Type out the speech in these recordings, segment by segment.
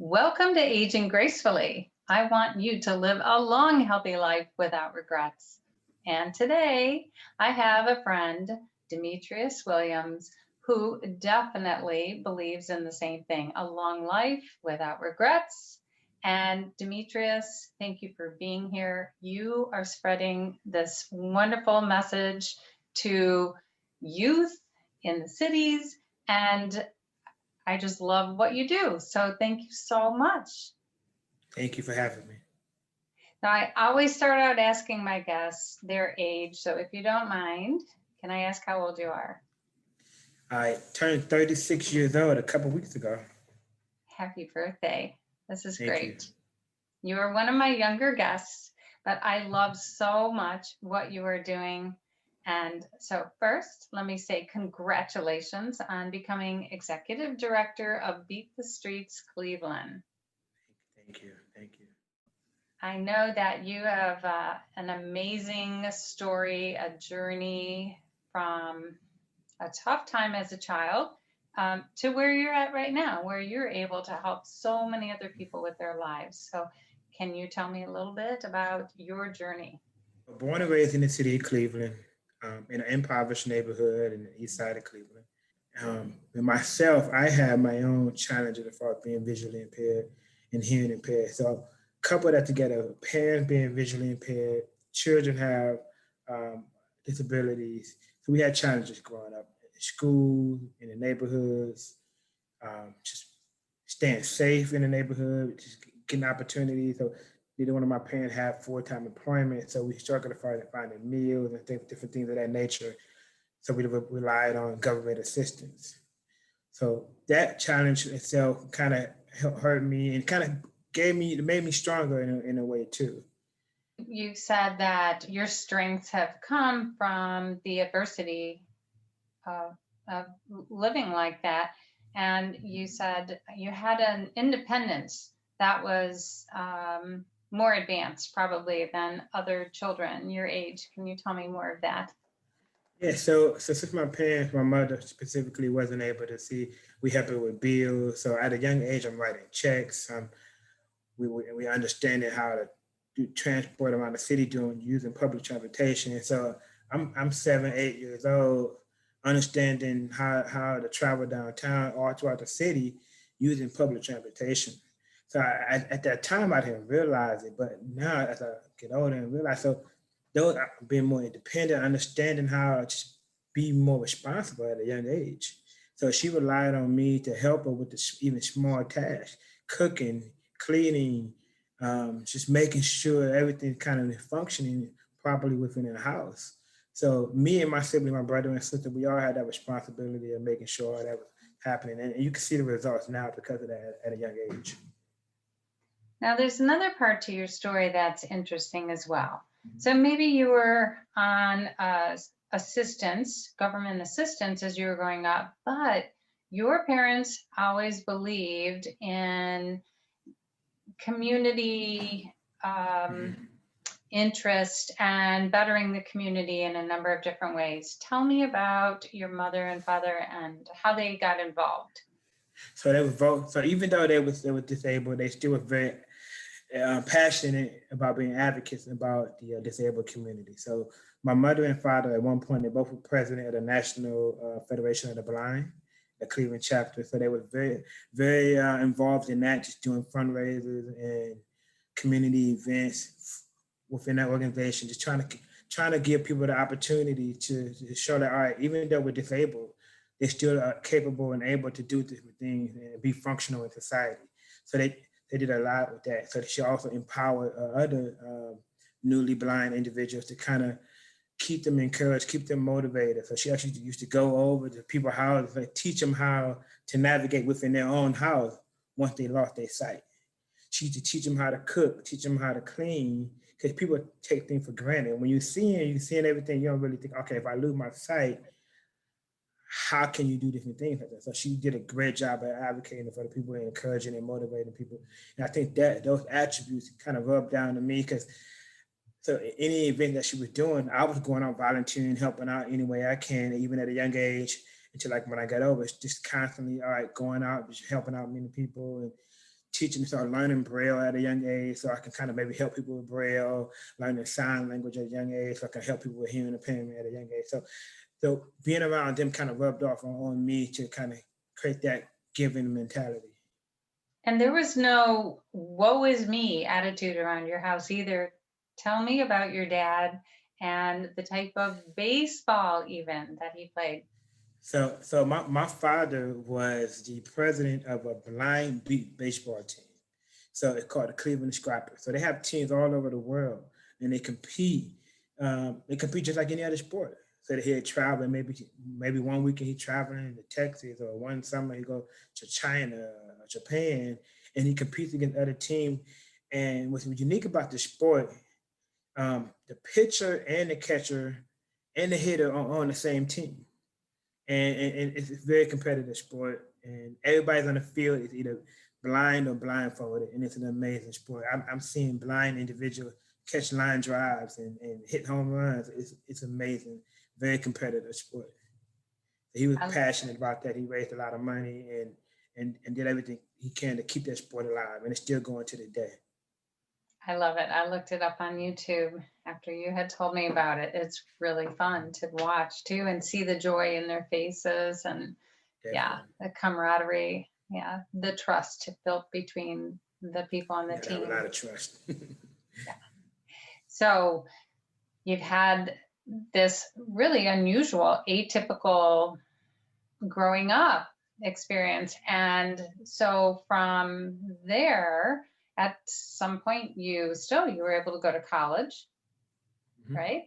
Welcome to Aging Gracefully. I want you to live a long, healthy life without regrets. And today I have a friend, Demetrius Williams, who definitely believes in the same thing, a long life without regrets. And Demetrius, thank you for being here. You are spreading this wonderful message to youth in the cities, and I just love what you do. So thank you so much. Thank you for having me. Now, I always start out asking my guests their age. So if you don't mind, can I ask how old you are? I turned 36 years old a couple weeks ago. Happy birthday. This is Thank great. You are one of my younger guests, but I love so much what you are doing. And so first, let me say congratulations on becoming Executive Director of Beat the Streets Cleveland. Thank you. Thank you. I know that you have an amazing story, a journey from a tough time as a child to where you're at right now, where you're able to help so many other people with their lives. So can you tell me a little bit about your journey? Born and raised in the city of Cleveland, in an impoverished neighborhood in the east side of Cleveland. And myself, I have my own challenges as far as being visually impaired and hearing impaired. So couple that together, parents being visually impaired, children have disabilities. So we had challenges growing up in school, in the neighborhoods, just staying safe in the neighborhood, just getting opportunities. So neither one of my parents had full-time employment, so we struggled to finding meals and different things of that nature. So we relied on government assistance. So that challenge itself kind of hurt me and kind of made me stronger in a way too. You said that your strengths have come from the adversity of living like that. And you said you had an independence that was more advanced probably than other children your age. Can you tell me more of that? Yeah, so since my mother specifically wasn't able to see, we helped her with bills. So at a young age, I'm writing checks. We understanding how to do transport around the city using public transportation. And so I'm 7, 8 years old, understanding how to travel downtown or throughout the city using public transportation. So at that time, I didn't realize it, but now as I get older and realize, so those being more independent, understanding how to just be more responsible at a young age. So she relied on me to help her with even small tasks, cooking, cleaning, just making sure everything kind of functioning properly within the house. So me and my sibling, my brother and sister, we all had that responsibility of making sure that was happening. And you can see the results now because of that at a young age. Now, there's another part to your story that's interesting as well. So maybe you were on government assistance as you were growing up, but your parents always believed in community interest and bettering the community in a number of different ways. Tell me about your mother and father and how they got involved. So they were so even though they were disabled, they still were very passionate about being advocates about the disabled community. So my mother and father, at one point, they both were president of the National Federation of the Blind, the Cleveland chapter. So they were very, very involved in that, just doing fundraisers and community events within that organization, just trying to give people the opportunity to show that, all right, even though we're disabled, they're still capable and able to do different things and be functional in society. So they did a lot with that. So she also empowered other newly blind individuals to kind of keep them encouraged, keep them motivated. So she actually used to go over to people's houses and teach them how to navigate within their own house once they lost their sight. She used to teach them how to cook, teach them how to clean, because people take things for granted. When you're seeing everything, you don't really think, okay, if I lose my sight, how can you do different things like that? So she did a great job at advocating for the people and encouraging and motivating people. And I think that those attributes kind of rubbed down to me because so any event that she was doing, I was going out volunteering, helping out any way I can, even at a young age, until like when I got over, it's just constantly, all right, going out, just helping out many people and teaching them, start learning Braille at a young age, so I can kind of maybe help people with Braille, learning sign language at a young age, so I can help people with hearing impairment at a young age. So being around them kind of rubbed off on me to kind of create that giving mentality. And there was no woe is me attitude around your house either. Tell me about your dad and the type of baseball even that he played. So my father was the president of a blind beat baseball team. So it's called the Cleveland Scrappers. So they have teams all over the world, and they compete. They compete just like any other sport. So they're traveling. Maybe one weekend he's traveling to Texas, or one summer he go to China or Japan, and he competes against other teams. And what's unique about the sport, the pitcher and the catcher and the hitter are on the same team. And it's a very competitive sport, and everybody's on the field is either blind or blindfolded, and it's an amazing sport. I'm seeing blind individuals catch line drives and hit home runs. It's amazing, very competitive sport. He was passionate about that. He raised a lot of money and did everything he can to keep that sport alive, and it's still going to the day. I love it. I looked it up on YouTube after you had told me about it. It's really fun to watch too and see the joy in their faces and yeah, the camaraderie, yeah, the trust built between the people on the team. Have a lot of trust. Yeah. So you've had this really unusual, atypical growing up experience. And so from there, at some point you were able to go to college, right?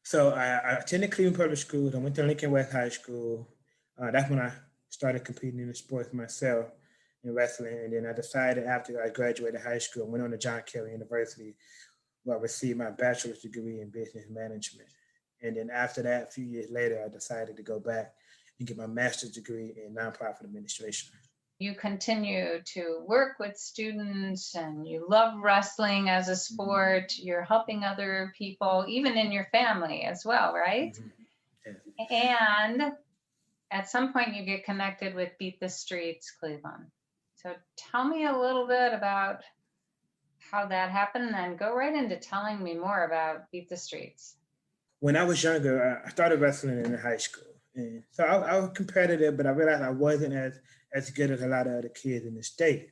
So I attended Cleveland Public Schools. I went to Lincoln West High School. That's when I started competing in the sports myself in wrestling. And then I decided after I graduated high school, I went on to John Carey University, where I received my bachelor's degree in business management. And then after that, a few years later, I decided to go back and get my master's degree in nonprofit administration. You continue to work with students and you love wrestling as a sport. You're helping other people, even in your family as well, right? Yeah. And at some point you get connected with Beat the Streets Cleveland. So tell me a little bit about how that happened and go right into telling me more about Beat the Streets. When I was younger, I started wrestling in high school. And so I was competitive, but I realized I wasn't as good as a lot of other kids in the state.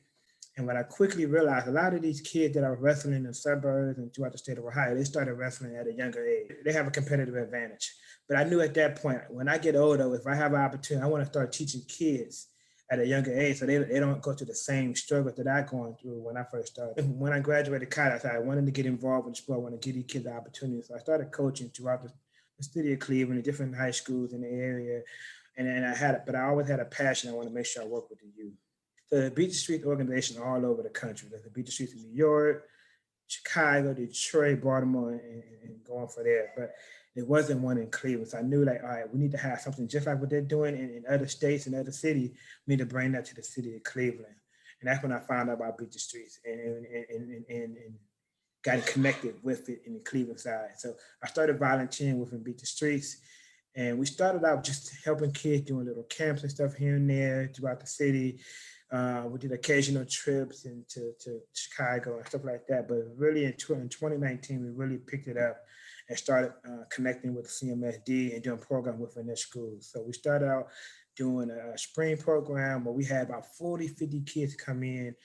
And what I quickly realized, a lot of these kids that are wrestling in the suburbs and throughout the state of Ohio, they started wrestling at a younger age. They have a competitive advantage. But I knew at that point, when I get older, if I have an opportunity, I want to start teaching kids at a younger age so they don't go through the same struggle that I going through when I first started. When I graduated college, I wanted to get involved in the sport. I wanted to give these kids the opportunity. So I started coaching throughout the city of Cleveland, the different high schools in the area. And then I always had a passion. I want to make sure I work with the youth. So the Beat the Streets organization all over the country. There's the Beat the Streets in New York, Chicago, Detroit, Baltimore, and going for there. But there wasn't one in Cleveland. So I knew all right, we need to have something just like what they're doing in other states and other cities. We need to bring that to the city of Cleveland. And that's when I found out about Beat the Streets and got connected with it in the Cleveland side. So I started volunteering with Beat the Streets. And we started out just helping kids doing little camps and stuff here and there throughout the city. We did occasional trips into Chicago and stuff like that. But really in 2019, we really picked it up and started connecting with CMSD and doing programs within their schools. So we started out doing a spring program where we had about 40, 50 kids come in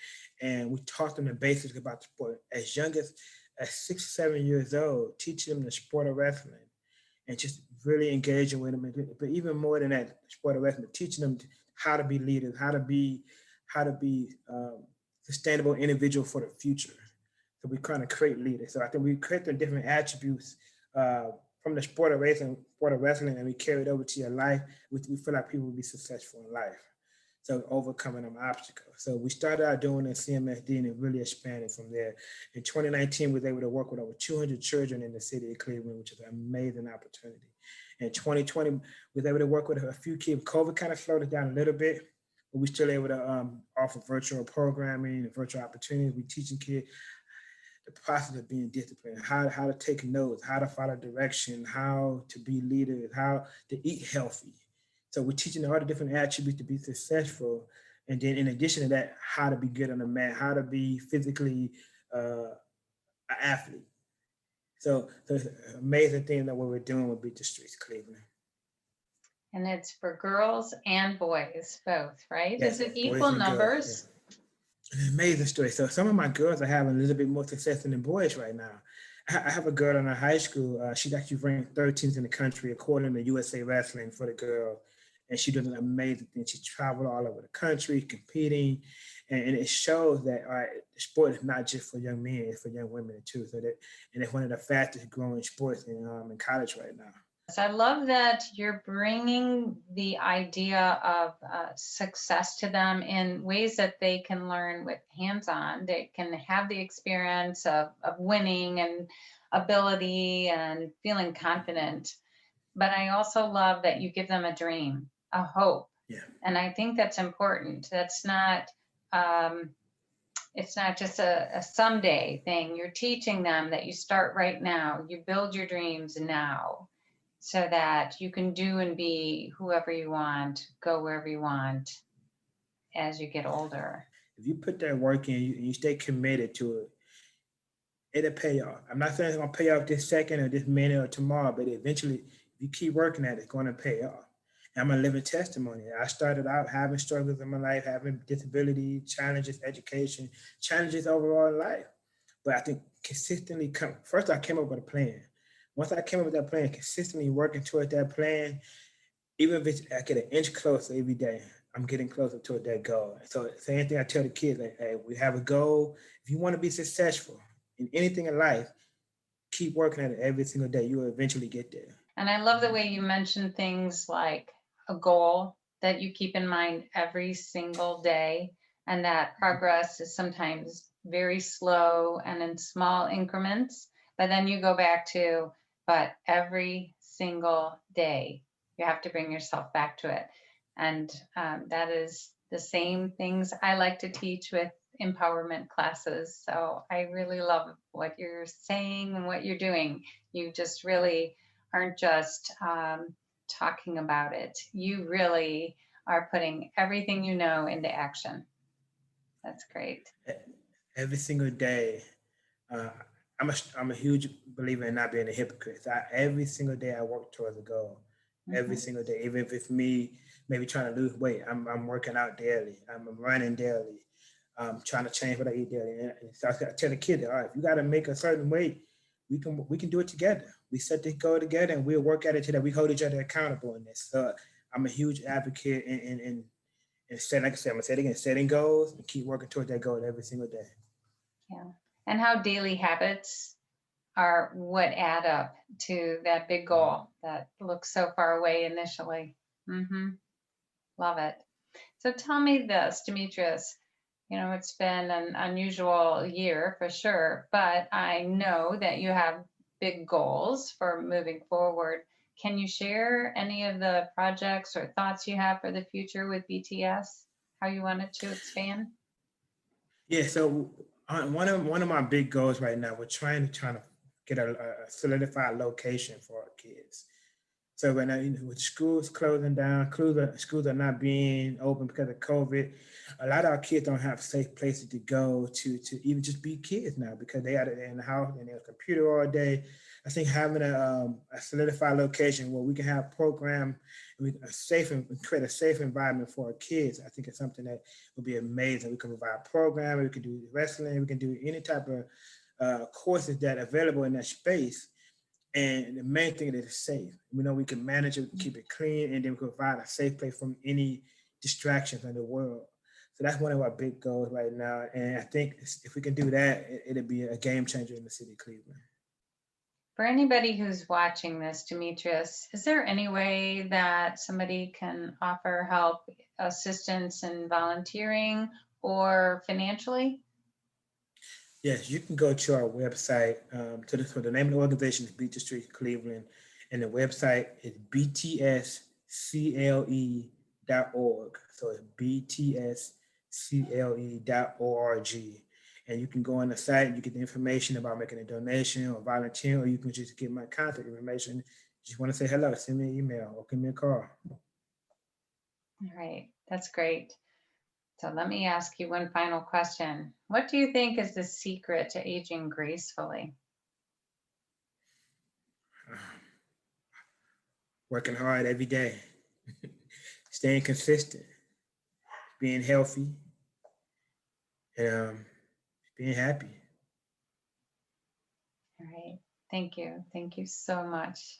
and we taught them the basics about the sport as young as 6 or 7 years old, teaching them the sport of wrestling and just really engaging with them. But even more than that, sport of wrestling, teaching them how to be leaders, how to be sustainable individual for the future. So we kind of create leaders. So I think we create the different attributes from the sport of wrestling, and we carry it over to your life. We feel like people will be successful in life. So overcoming them obstacles. So we started out doing it at CMSD and it really expanded from there. In 2019, we was able to work with over 200 children in the city of Cleveland, which is an amazing opportunity. In 2020, we was able to work with a few kids. COVID kind of slowed it down a little bit, but we're still able to offer virtual programming and virtual opportunities. We teaching kids the process of being disciplined, how to take notes, how to follow direction, how to be leaders, how to eat healthy. So we're teaching all the different attributes to be successful And then in addition to that, how to be good on the mat, how to be physically an athlete. So it's an amazing thing that what we're doing with Beat the Streets Cleveland. And it's for girls and boys, both, right? Yes, Is it boys equal and girls. numbers? Yeah. An amazing story. So some of my girls are having a little bit more success than the boys right now. I have a girl in our high school. She's actually ranked 13th in the country according to USA Wrestling for the girl. And she does an amazing thing. She traveled all over the country competing. And it shows that all right, the sport is not just for young men, it's for young women too. And it's one of the fastest growing sports in college right now. So I love that you're bringing the idea of success to them in ways that they can learn with hands-on. They can have the experience of winning and ability and feeling confident. But I also love that you give them a dream, a hope. Yeah. And I think that's important. That's not, it's not just a someday thing. You're teaching them that you start right now. You build your dreams now, so that you can do and be whoever you want, go wherever you want as you get older. If you put that work in, you stay committed to it, it'll pay off. I'm not saying it's gonna pay off this second or this minute or tomorrow, but eventually, if you keep working at it, it's gonna pay off. And I'm a living testimony. I started out having struggles in my life, having disability, challenges, education, challenges overall in life. But I think consistently first I came up with a plan. Once I came up with that plan, consistently working toward that plan, even if I get an inch closer every day, I'm getting closer toward that goal. So same thing I tell the kids, like, hey, we have a goal. If you want to be successful in anything in life, keep working at it every single day. You will eventually get there. And I love the way you mention things like a goal that you keep in mind every single day, and that progress is sometimes very slow and in small increments. But then you go back to, but every single day, you have to bring yourself back to it. And that is the same things I like to teach with empowerment classes. So I really love what you're saying and what you're doing. You just really aren't just talking about it. You really are putting everything you know into action. That's great. Every single day, uh, I'm a huge believer in not being a hypocrite. Every single day I work towards a goal. Every single day, even if it's me maybe trying to lose weight, I'm working out daily. I'm running daily. I'm trying to change what I eat daily. And so I tell the kid, all right, if you got to make a certain weight, we can do it together. We set this goal together and we'll work at it together. We hold each other accountable in this. So I'm a huge advocate in setting, like I said, I'm gonna say it again, setting goals and keep working toward that goal every single day. Yeah. And how daily habits are what add up to that big goal that looks so far away initially. Love it. So tell me this, Demetrius. You know, it's been an unusual year for sure, but I know that you have big goals for moving forward. Can you share any of the projects or thoughts you have for the future with BTS? How you want it to expand? Yeah, so one of my big goals right now, we're trying to get a solidified location for our kids. So right now, with schools closing down, schools are not being open because of COVID. A lot of our kids don't have safe places to go to even just be kids now because they are in the house and they're on the computer all day. I think having a solidified location where we can have program and create a safe environment for our kids, I think it's something that would be amazing. We can provide programming, we can do wrestling, we can do any type of courses that are available in that space. And the main thing is it's safe. We know we can manage it, we can keep it clean, and then we can provide a safe place from any distractions in the world. So that's one of our big goals right now. And I think if we can do that, it'll be a game changer in the city of Cleveland. For anybody who's watching this, Demetrius, is there any way that somebody can offer help, assistance in volunteering or financially? Yes, you can go to our website. So the name of the organization is Beat the Street Cleveland, and the website is btscle.org. So it's btscle.org. And you can go on the site and you get the information about making a donation or volunteering, or you can just get my contact information. Just want to say hello, send me an email or give me a call. All right, that's great. So let me ask you one final question. What do you think is the secret to aging gracefully? Working hard every day, staying consistent, being healthy, and being happy. All right. Thank you. Thank you so much.